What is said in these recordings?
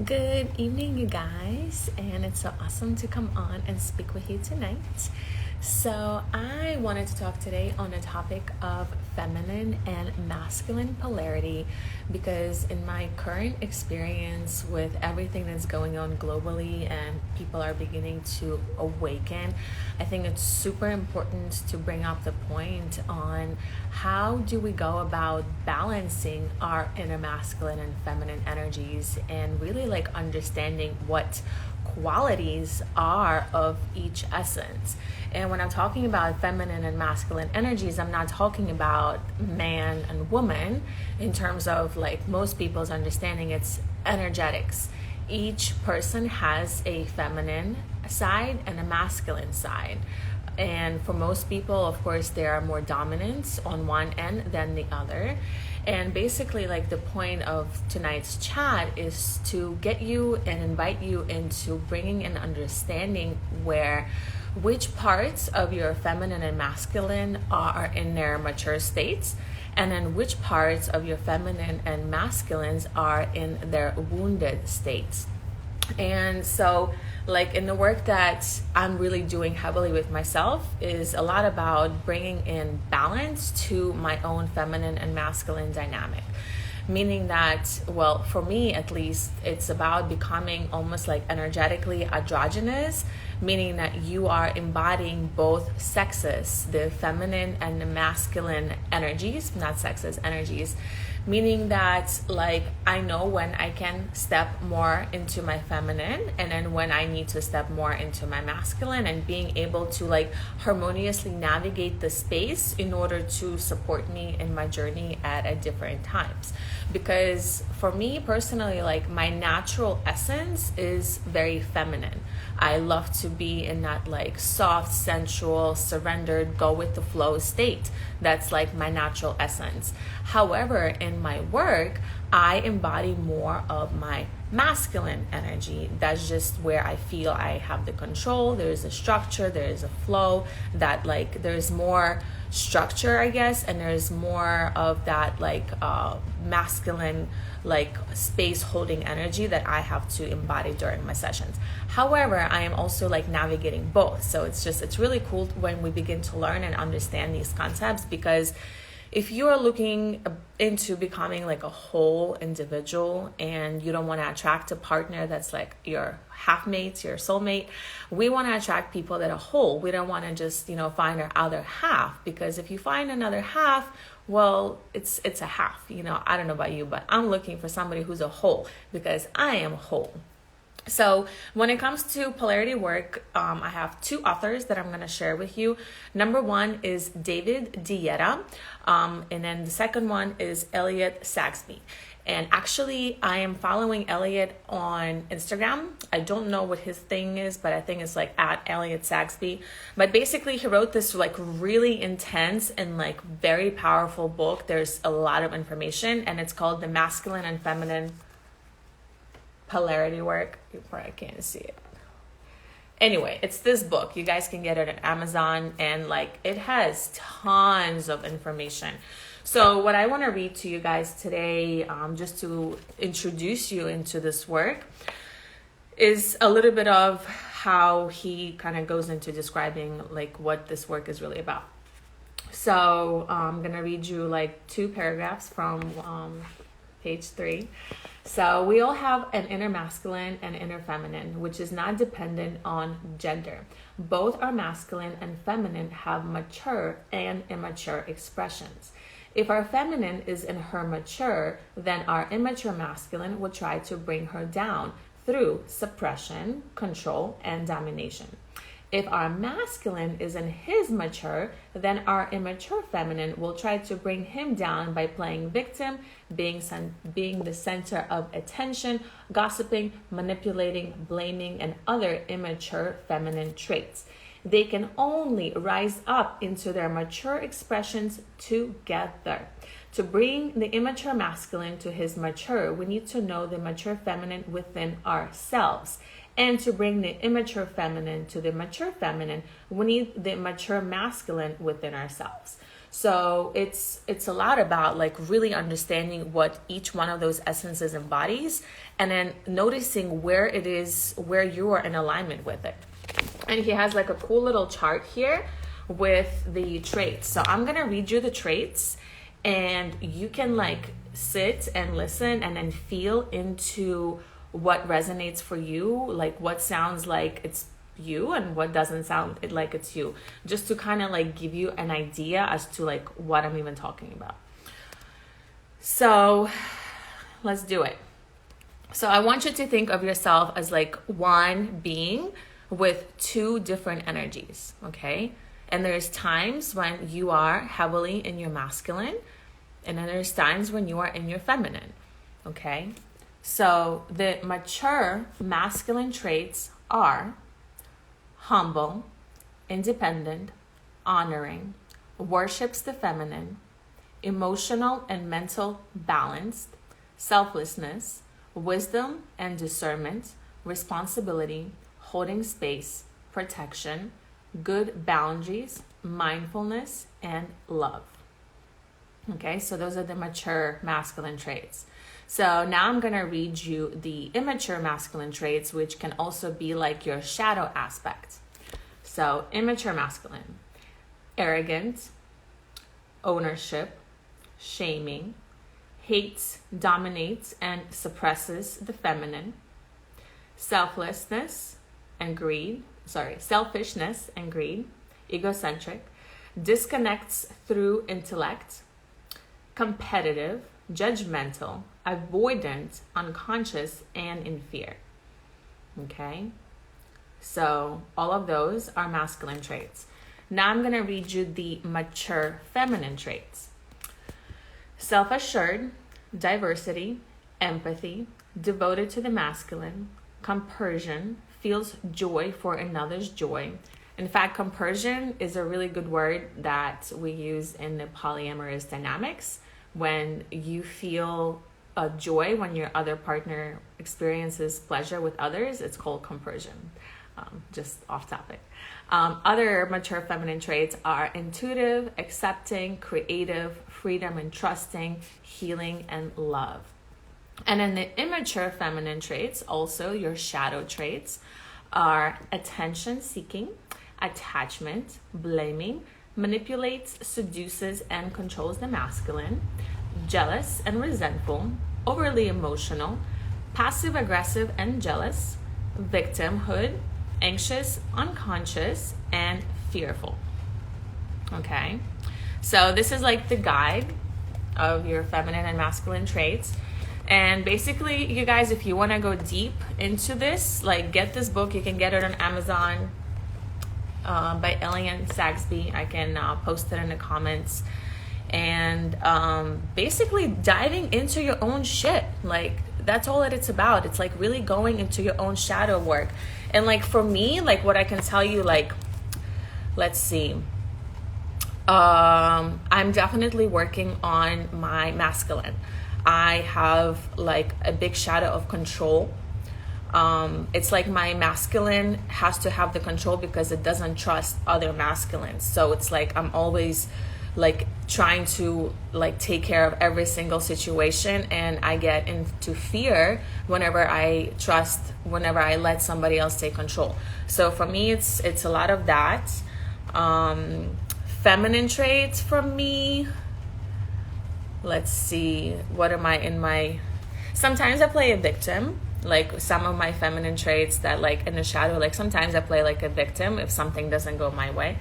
Good evening, you guys, and it's so awesome to come on and speak with you tonight. So, I wanted to talk today on a topic of feminine and masculine polarity because, in my current experience with everything that's going on globally and people are beginning to awaken, I think it's super important to bring up the point on how do we go about balancing our inner masculine and feminine energies and really like understanding what qualities are of each essence. And when I'm talking about feminine and masculine energies, I'm not talking about man and woman in terms of like most people's understanding, it's energetics. Each person has a feminine side and a masculine side. And for most people, of course, there are more dominants on one end than the other. And basically, like the point of tonight's chat is to get you and invite you into bringing an understanding where which parts of your feminine and masculine are in their mature states, and then which parts of your feminine and masculines are in their wounded states. And so, like in the work that I'm really doing heavily with myself, is a lot about bringing in balance to my own feminine and masculine dynamic. Meaning that, well, for me at least, it's about becoming almost like energetically androgynous, meaning that you are embodying both sexes, the feminine and the masculine energies, not sexes, energies. Meaning that, like, I know when I can step more into my feminine and then when I need to step more into my masculine, and being able to, like, harmoniously navigate the space in order to support me in my journey at different times. Because for me personally, like, my natural essence is very feminine. I love to be in that, like, soft, sensual, surrendered, go with the flow state. That's like my natural essence. However, in my work, I embody more of my masculine energy. That's just where I feel I have the control. There's a structure, there's a flow, that like there's more structure, I guess, and there's more of that like masculine like space holding energy that I have to embody during my sessions. However, I am also like navigating both. So it's really cool when we begin to learn and understand these concepts, because if you are looking into becoming like a whole individual and you don't want to attract a partner that's like your half mate, your soulmate, we want to attract people that are whole. We don't want to just, find our other half, because if you find another half, well, it's a half, I don't know about you, but I'm looking for somebody who's a whole, because I am whole. So when it comes to polarity work, I have two authors that I'm going to share with you. Number one is David Dieda, and then the second one is Elliot Saxby. And actually, I am following Elliot on Instagram. I don't know what his thing is, but I think it's like at Elliot Saxby. But basically, he wrote this like really intense and like very powerful book. There's a lot of information, and it's called The Masculine and Feminine Polarity Work. You probably can't see it. Anyway, it's this book. You guys can get it on Amazon, and like it has tons of information. So what I want to read to you guys today, just to introduce you into this work, is a little bit of how he kind of goes into describing like what this work is really about. So I'm going to read you like two paragraphs from page 3. So we all have an inner masculine and inner feminine, which is not dependent on gender. Both our masculine and feminine have mature and immature expressions. If our feminine is in her mature, then our immature masculine will try to bring her down through suppression, control, and domination. If our masculine is in his mature, then our immature feminine will try to bring him down by playing victim, being the center of attention, gossiping, manipulating, blaming, and other immature feminine traits. They can only rise up into their mature expressions together. To bring the immature masculine to his mature, we need to know the mature feminine within ourselves. And to bring the immature feminine to the mature feminine, we need the mature masculine within ourselves. So it's a lot about like really understanding what each one of those essences embodies, and then noticing where it is, where you are in alignment with it. And he has like a cool little chart here with the traits. So I'm gonna read you the traits, and you can like sit and listen and then feel into what resonates for you, like what sounds like it's you and what doesn't sound like it's you, just to kind of like give you an idea as to like what I'm even talking about. So let's do it. So I want you to think of yourself as like one being with two different energies, okay? And there's times when you are heavily in your masculine, and then there's times when you are in your feminine, okay? So the mature masculine traits are humble, independent, honoring, worships the feminine, emotional and mental balanced, selflessness, wisdom and discernment, responsibility, holding space, protection, good boundaries, mindfulness, and love. Okay, so those are the mature masculine traits. So now I'm going to read you the immature masculine traits, which can also be like your shadow aspect. So immature masculine: arrogant, ownership, shaming, hates, dominates, and suppresses the feminine, selfishness and greed, egocentric, disconnects through intellect, competitive, judgmental, avoidant, unconscious, and in fear. Okay, so all of those are masculine traits. Now I'm going to read you the mature feminine traits: self-assured, diversity, empathy, devoted to the masculine, compersion, feels joy for another's joy. In fact, compersion is a really good word that we use in the polyamorous dynamics. When you feel a joy when your other partner experiences pleasure with others, it's called compersion. Just off topic. Other mature feminine traits are intuitive, accepting, creative, freedom and trusting, healing, and love. And then the immature feminine traits, also your shadow traits, are attention seeking, attachment, blaming, manipulates, seduces, and controls the masculine, jealous and resentful, overly emotional, passive aggressive and jealous, victimhood, anxious, unconscious, and fearful. Okay, so this is like the guide of your feminine and masculine traits. And basically, you guys, if you want to go deep into this, like get this book. You can get it on Amazon by Elian Saxby. I can post it in the comments. And basically diving into your own shit. Like that's all that it's about. It's like really going into your own shadow work. And like for me, like what I can tell you, like, let's see. I'm definitely working on my masculine. I have like a big shadow of control. It's like my masculine has to have the control because it doesn't trust other masculines. So it's like I'm always like trying to like take care of every single situation, and I get into fear whenever I let somebody else take control. So for me, it's a lot of that. Feminine traits for me. Let's see, what am I in my... Sometimes I play a victim, like some of my feminine traits that like in the shadow, like sometimes I play like a victim if something doesn't go my way.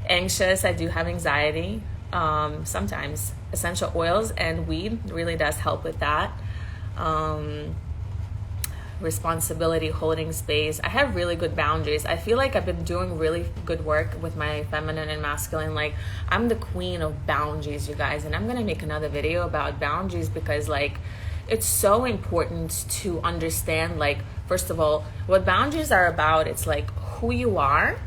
Anxious, I do have anxiety. Sometimes essential oils and weed really does help with that. Responsibility, holding space. I have really good boundaries. I feel like I've been doing really good work with my feminine and masculine. Like I'm the queen of boundaries, you guys, and I'm gonna make another video about boundaries because like it's so important to understand, like, first of all, what boundaries are about. It's like who you are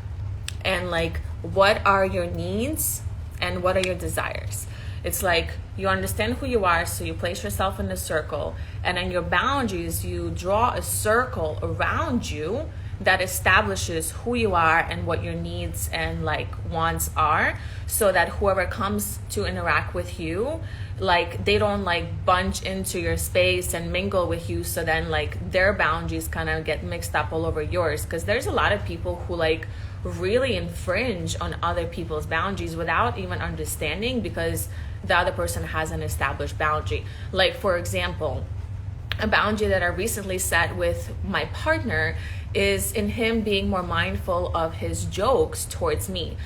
and like what are your needs and what are your desires. It's like you understand who you are, so you place yourself in a circle, and then your boundaries, you draw a circle around you, that establishes who you are and what your needs and like wants are, so that whoever comes to interact with you, like they don't like bunch into your space and mingle with you, so then like their boundaries kind of get mixed up all over yours. Because there's a lot of people who like really infringe on other people's boundaries without even understanding, because the other person has an established boundary. Like, for example, a boundary that I recently set with my partner is in him being more mindful of his jokes towards me.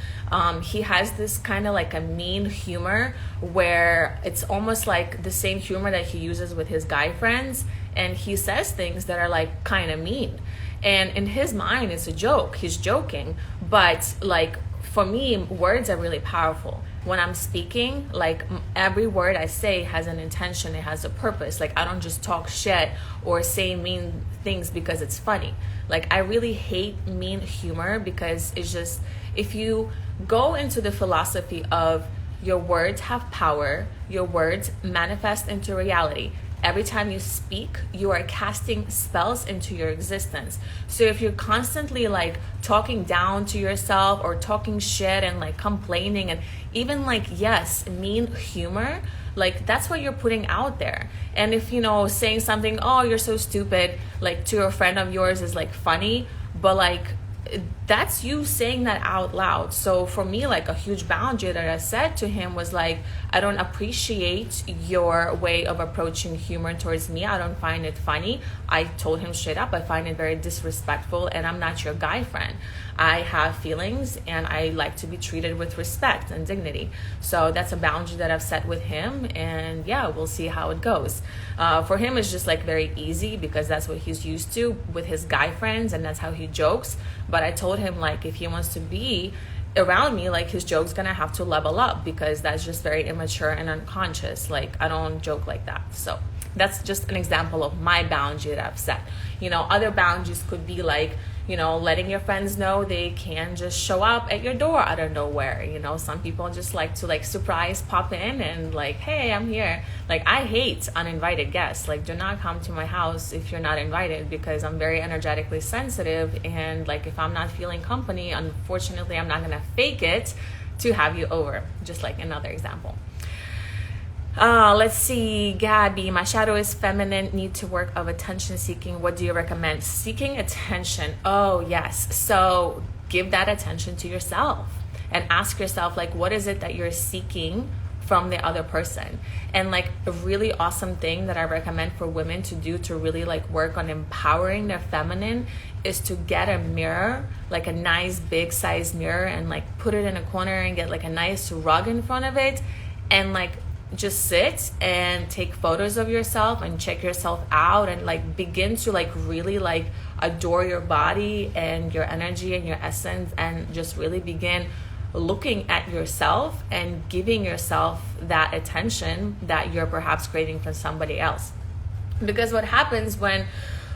He has this kind of like a mean humor where it's almost like the same humor that he uses with his guy friends, and he says things that are like kind of mean. And in his mind, it's a joke. He's joking. But like for me, words are really powerful. When I'm speaking, like every word I say has an intention, it has a purpose. Like I don't just talk shit or say mean things because it's funny. Like I really hate mean humor, because it's just, if you go into the philosophy of your words have power, your words manifest into reality. Every time you speak, you are casting spells into your existence. So if you're constantly like talking down to yourself or talking shit and like complaining and even like, yes, mean humor, like that's what you're putting out there. And if, you know, saying something, oh, you're so stupid, like to a friend of yours is like funny, but like that's you saying that out loud. So for me, like a huge boundary that I said to him was like, I don't appreciate your way of approaching humor towards me. I don't find it funny. I told him straight up, I find it very disrespectful, and I'm not your guy friend. I have feelings and I like to be treated with respect and dignity. So that's a boundary that I've set with him, and yeah, we'll see how it goes. For him, it's just like very easy because that's what he's used to with his guy friends, and that's how he jokes. But I told him, like, if he wants to be around me, like his joke's gonna have to level up, because that's just very immature and unconscious. Like I don't joke like that. So that's just an example of my boundary that I've set. You know, other boundaries could be like, you know, letting your friends know they can just show up at your door out of nowhere. You know, some people just like to like surprise pop in and like, hey, I'm here. Like I hate uninvited guests. Like do not come to my house if you're not invited, because I'm very energetically sensitive, and like if I'm not feeling company, unfortunately I'm not gonna fake it to have you over. Just like another example. Let's see, Gabby, my shadow is feminine, need to work of attention seeking. What do you recommend? Seeking attention. Oh, yes. So give that attention to yourself and ask yourself, like, what is it that you're seeking from the other person? And like a really awesome thing that I recommend for women to do to really like work on empowering their feminine is to get a mirror, like a nice big size mirror, and like put it in a corner and get like a nice rug in front of it, and like just sit and take photos of yourself and check yourself out, and like begin to like really like adore your body and your energy and your essence, and just really begin looking at yourself and giving yourself that attention that you're perhaps craving from somebody else. Because what happens when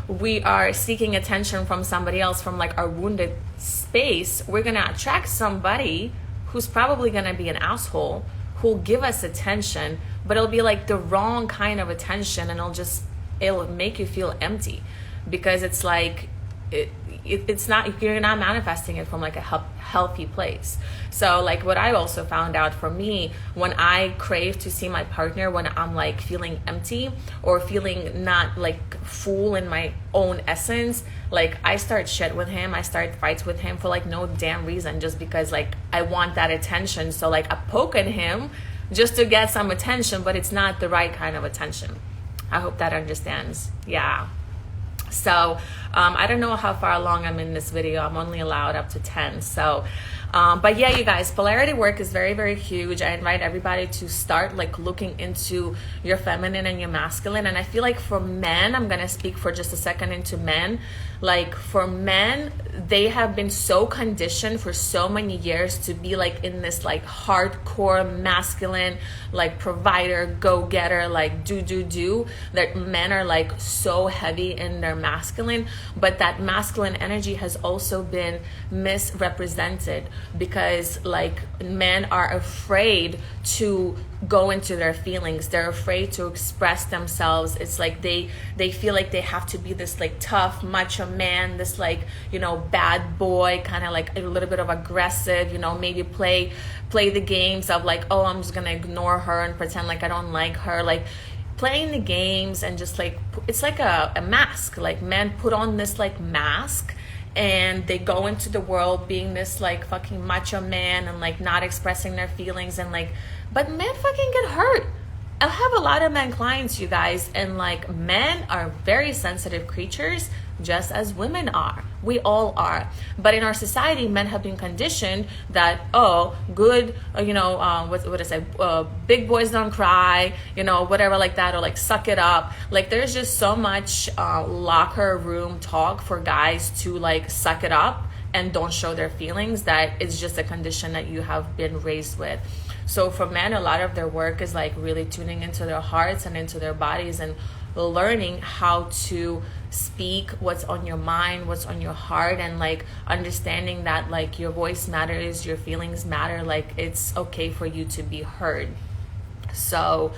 we are seeking attention from somebody else, from like our wounded space, we're gonna attract somebody who's probably gonna be an asshole, who'll give us attention, but it'll be like the wrong kind of attention, and it'll make you feel empty, because it's like it's not, you're not manifesting it from like a healthy place. So like what I also found out for me, when I crave to see my partner when I'm like feeling empty or feeling not like full in my own essence, like I start shit with him, I start fights with him for like no damn reason, just because like I want that attention. So like I poke at him just to get some attention, but it's not the right kind of attention. I hope that understands. Yeah. So I don't know how far along I'm in this video. I'm only allowed up to 10. So but yeah, you guys, polarity work is very, very huge. I invite everybody to start like looking into your feminine and your masculine. And I feel like for men, I'm gonna speak for just a second into men. Like for men, they have been so conditioned for so many years to be like in this like hardcore masculine, like provider, go-getter, like do, that men are like so heavy in their masculine. But that masculine energy has also been misrepresented because like men are afraid to go into their feelings. They're afraid to express themselves. It's like they feel like they have to be this like tough macho man, this like, you know, bad boy, kind of like a little bit of aggressive, you know, maybe play the games of like, oh, I'm just gonna ignore her and pretend like I don't like her, like playing the games. And just like, it's like a mask. Like men put on this like mask, and they go into the world being this like fucking macho man and like not expressing their feelings, and like, but men fucking get hurt. I have a lot of men clients, you guys, and like men are very sensitive creatures, just as women are. We all are. But in our society, men have been conditioned that, oh, good, you know, what is it? Big boys don't cry, you know, whatever like that, or like suck it up. Like there's just so much locker room talk for guys to like suck it up and don't show their feelings, that it's just a condition that you have been raised with. So for men, a lot of their work is like really tuning into their hearts and into their bodies, and learning how to speak what's on your mind, what's on your heart, and like understanding that like your voice matters, your feelings matter, like it's okay for you to be heard. So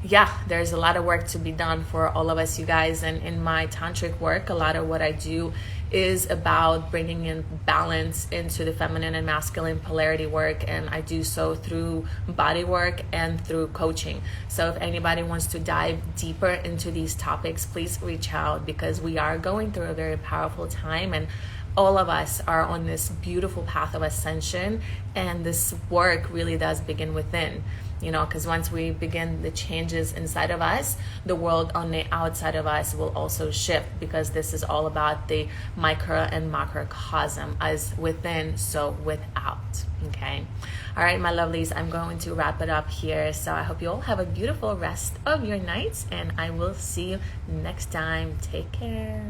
yeah, there's a lot of work to be done for all of us, you guys. And in my tantric work, a lot of what I do is about bringing in balance into the feminine and masculine polarity work, and I do so through body work and through coaching. So if anybody wants to dive deeper into these topics, please reach out, because we are going through a very powerful time, and all of us are on this beautiful path of ascension, and this work really does begin within. You know, because once we begin the changes inside of us, the world on the outside of us will also shift, because this is all about the micro and macrocosm, as within, so without. Okay. All right, my lovelies, I'm going to wrap it up here. So I hope you all have a beautiful rest of your nights, and I will see you next time. Take care.